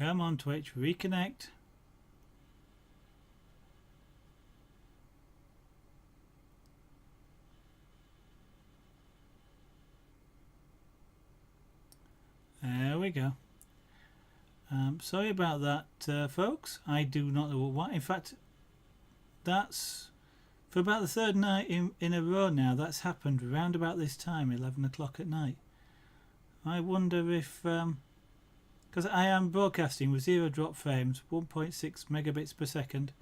Come on, Twitch, reconnect. There we go. Sorry about that, folks. I do not know what. In fact, that's for about the third night in a row now. That's happened around about this time, 11 o'clock at night. I wonder if, because I am broadcasting with 0 drop frames, 1.6 megabits per second,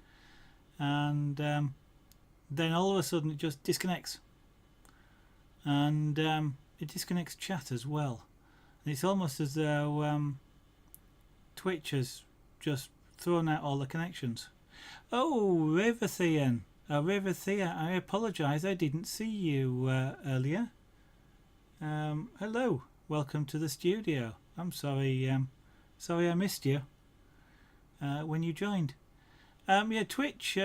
and then all of a sudden it just disconnects, and it disconnects chat as well. And it's almost as though Twitch has just thrown out all the connections. Oh, Riverthian. Riverthea, I apologise, I didn't see you earlier. Hello, welcome to the studio. I'm sorry, sorry I missed you when you joined. Yeah, Twitch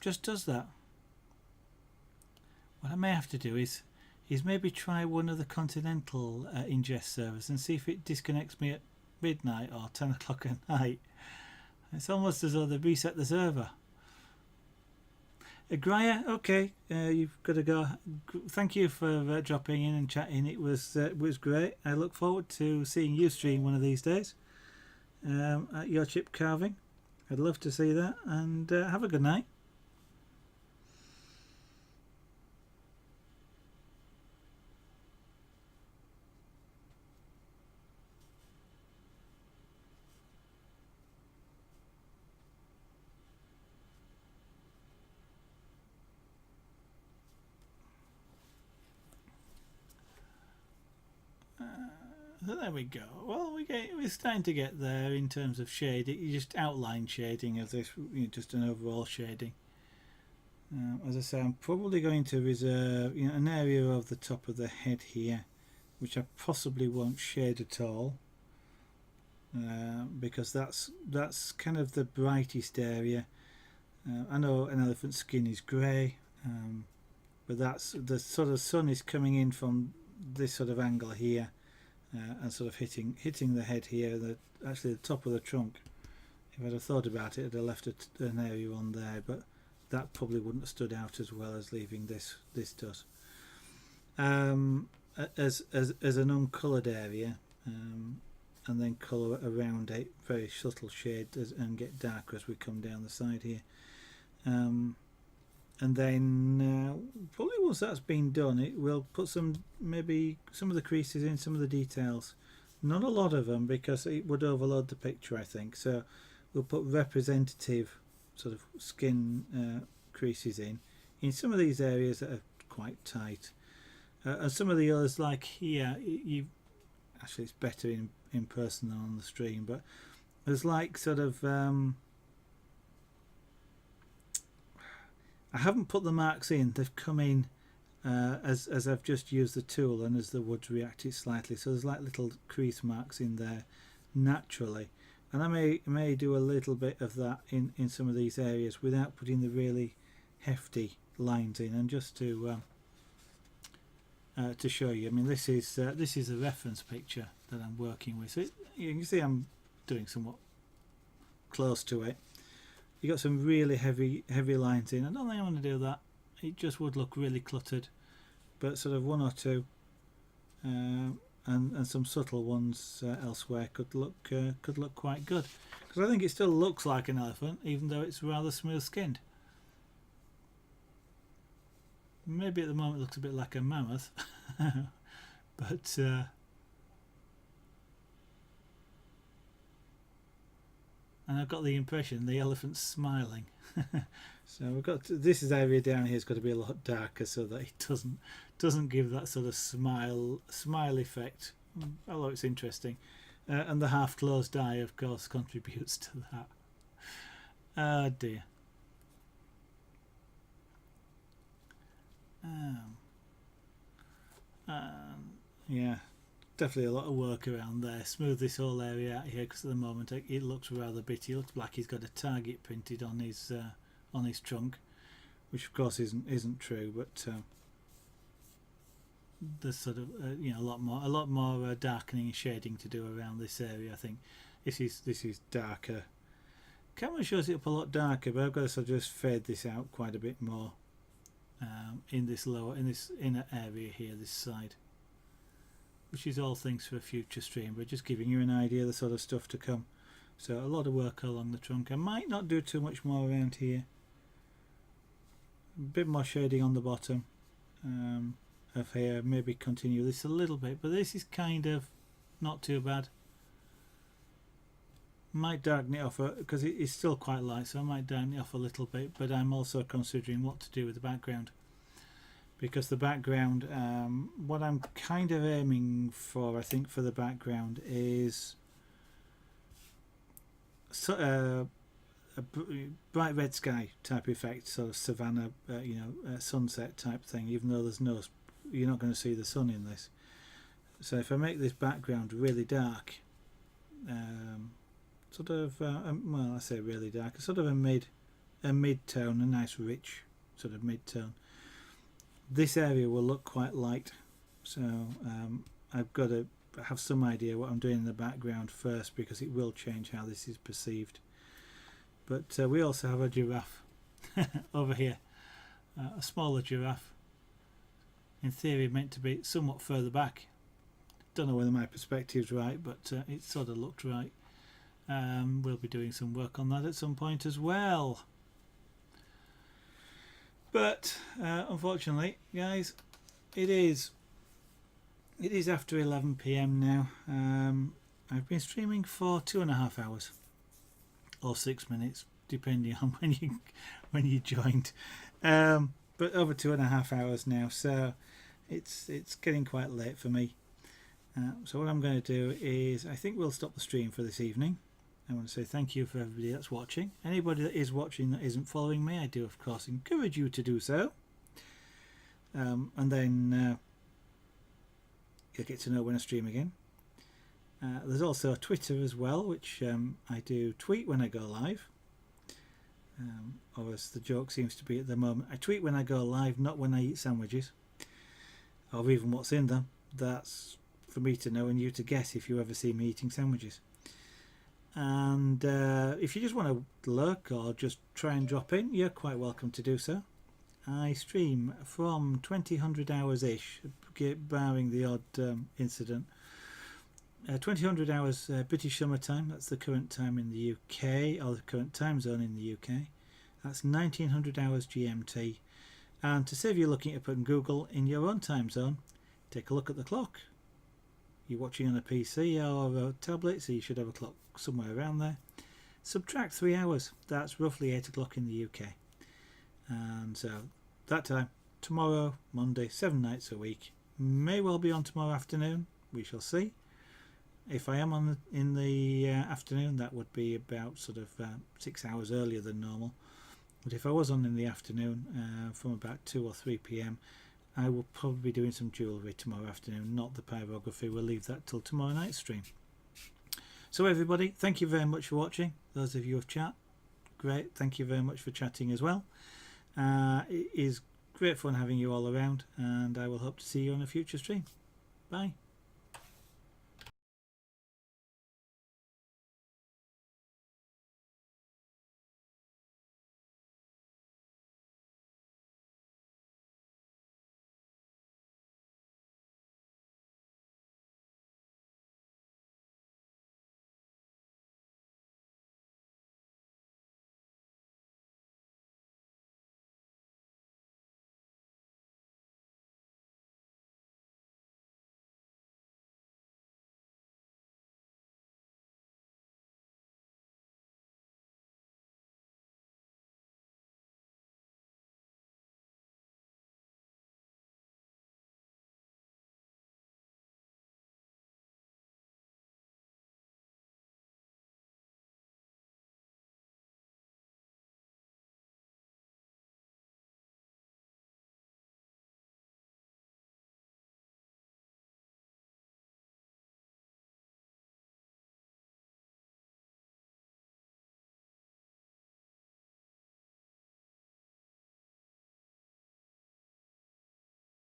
just does that. What I may have to do is maybe try one of the continental ingest servers and see if it disconnects me at midnight or 10 o'clock at night. It's almost as though they reset the server. Graya, okay, you've got to go. Thank you for dropping in and chatting. It was great. I look forward to seeing you stream one of these days at your chip carving. I'd love to see that, and have a good night. So there we go. Well, we're starting to get there in terms of shading, just outline shading of this, just an overall shading. As I say, I'm probably going to reserve an area of the top of the head here, which I possibly won't shade at all, because that's kind of the brightest area. I know an elephant's skin is grey, but that's the sort of sun is coming in from this sort of angle here. And sort of hitting the head here, actually the top of the trunk. If I'd have thought about it, I'd have left an area on there, but that probably wouldn't have stood out as well as leaving this does. As an uncoloured area, and then colour around it, very subtle shade, and get darker as we come down the side here. And then probably once that's been done, it will put maybe some of the creases in, some of the details. Not a lot of them, because it would overload the picture, I think. So we'll put representative sort of skin creases in some of these areas that are quite tight. And some of the others, like here, actually it's better in person than on the stream, but there's like sort of I haven't put the marks in, they've come in as I've just used the tool and as the wood's reacted slightly, so there's like little crease marks in there naturally, and I may do a little bit of that in some of these areas without putting the really hefty lines in, and just to show you. I mean, this is a reference picture that I'm working with, so you can see I'm doing somewhat close to it. You got some really heavy lines in. I don't think I want to do that. It just would look really cluttered, but sort of one or two, and some subtle ones elsewhere could look quite good, because I think it still looks like an elephant, even though it's rather smooth skinned. Maybe at the moment it looks a bit like a mammoth, but and I've got the impression the elephant's smiling. So we've got this area down here has got to be a lot darker so that it doesn't give that sort of smile effect, although it's interesting. And the half closed eye, of course, contributes to that. Oh dear. Yeah, definitely a lot of work around there. Smooth this whole area out here, because at the moment it looks rather bitty. It looks like he's got a target printed on his trunk, which of course isn't true, but there's sort of a lot more darkening and shading to do around this area. I think this is darker. Camera shows it up a lot darker, but I've got to sort of just fade this out quite a bit more in this inner area here, this side, which is all things for a future stream, but just giving you an idea of the sort of stuff to come. So a lot of work along the trunk. I might not do too much more around here. A bit more shading on the bottom of here. Maybe continue this a little bit, but this is kind of not too bad. Might darken it off because it is still quite light, so I might darken it off a little bit, but I'm also considering what to do with the background, because the background, what I'm kind of aiming for, I think, for the background is a bright red sky type effect, sort of savanna, sunset type thing, even though you're not going to see the sun in this. So if I make this background really dark, sort of well, I say really dark, sort of a mid-tone, a nice rich sort of mid-tone, this area will look quite light. So I've got to have some idea what I'm doing in the background first, because it will change how this is perceived. But we also have a giraffe over here, a smaller giraffe, in theory meant to be somewhat further back. Don't know whether my perspective's right, but it sort of looked right. We'll be doing some work on that at some point as well. But unfortunately, guys, it is after 11 PM now. I've been streaming for 2.5 hours or 6 minutes, depending on when you joined. But over 2.5 hours now, so it's getting quite late for me. So what I'm going to do is, I think we'll stop the stream for this evening. I want to say thank you for everybody that's watching. Anybody that is watching that isn't following me, I do of course encourage you to do so. And then you'll get to know when I stream again. There's also Twitter as well, which I do tweet when I go live. Or as the joke seems to be at the moment, I tweet when I go live, not when I eat sandwiches, or even what's in them. That's for me to know and you to guess if you ever see me eating sandwiches. And if you just want to lurk or just try and drop in, you're quite welcome to do so. I stream from 2000 hours ish, barring the odd incident. 2000 hours British summer time, that's the current time in the UK, or the current time zone in the UK. That's 1900 hours GMT. And to save you looking it up on Google in your own time zone, take a look at the clock. You're watching on a PC or a tablet, so you should have a clock somewhere around there. Subtract 3 hours, that's roughly 8 o'clock in the UK. And so that time, tomorrow, Monday, 7 nights a week, may well be on tomorrow afternoon, we shall see. If I am on in the afternoon, that would be about sort of 6 hours earlier than normal. But if I was on in the afternoon, from about 2 or 3 PM, I will probably be doing some jewellery tomorrow afternoon, not the pyrography. We'll leave that till tomorrow night's stream. So everybody, thank you very much for watching. Those of you who have chat, great. Thank you very much for chatting as well. It is great fun having you all around, and I will hope to see you on a future stream. Bye.